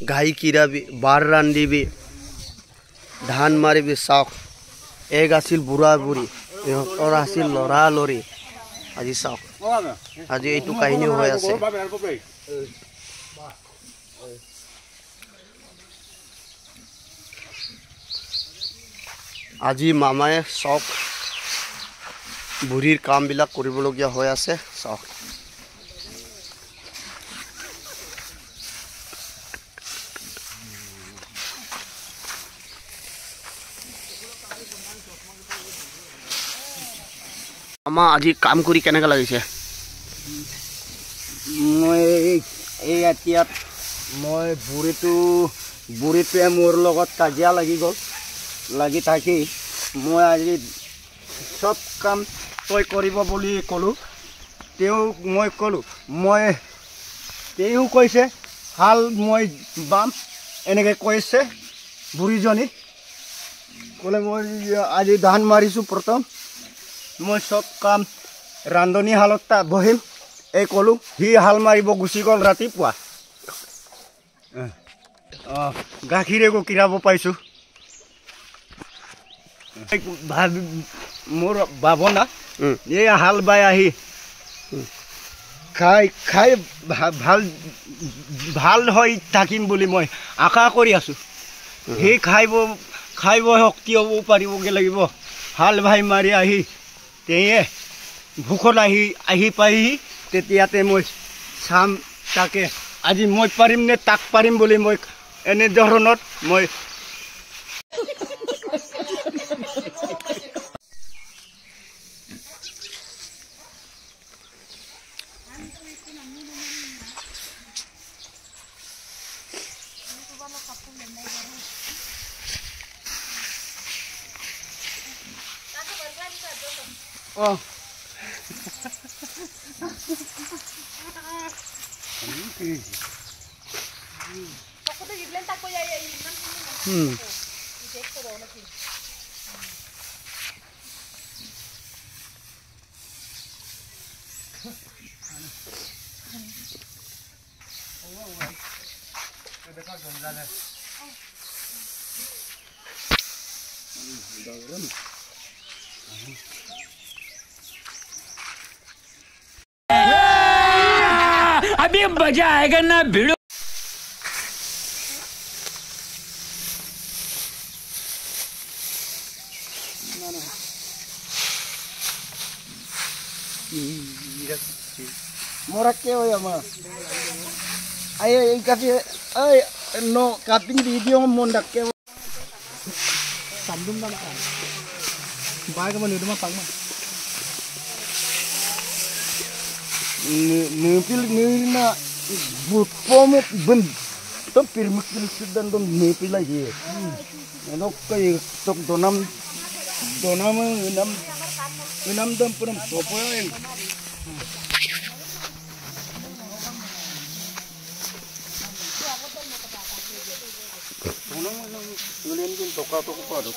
ঘাই কিৰাবি বাৰ ৰান্ধিবি ধান মাৰিবি চাওক এক আছিল বুঢ়া বুঢ়ী ইহঁতৰ আছিল ল'ৰা লৰি আজি চাওক আজি এইটো কাহিনী হৈ আছে আজি মামায়ে চাওক বুঢ়ীৰ কামবিলাক কৰিবলগীয়া হৈ আছে চাওক মামা আজি কাম কৰি কেনেকৈ লাগিছে মই এই এতিয়াত মই বুঢ়ীটোৱে মোৰ লগত কাজিয়া লাগি গ'ল লাগি থাকি মই আজি চব কাম তই কৰিব বুলি ক'লোঁ মই ক'লোঁ তেওঁ কৈছে হাল মই বাম এনেকৈ কৈছে বুঢ়ীজনী ক'লে মই আজি ধান মাৰিছোঁ প্ৰথম মই চব কাম ৰান্ধনী শালত বহিম এই ক'লোঁ সি হাল মাৰিব গুচি গ'ল ৰাতিপুৱা গাখীৰেকো কিনাব পাইছোঁ মোৰ ভাৱনা এই হাল বাই আহি খাই ভাল হৈ থাকিম বুলি মই আশা কৰি আছোঁ সেই খাইব শক্তি হ'ব পাৰিবগৈ লাগিব হাল বাই মাৰি আহি তেয়ে ভোকত আহি পাইহি তেতিয়াতে মই চাম তাকে আজি মই পাৰিম নে তাক পাৰিম বুলি মই এনেধৰণত মই अभी मजा आएगा ना भिड़ो Mora keo ya ma. Ayo kasih ay no cutting video mondak keo. Sambung sama kan. Baik kamu ni rumah pang ma. Nepil na bupom ben tom pirmuk dan tom nepil lagi. Enok kay tok donam enam dam puram popo yang. Ulen toka toko padu.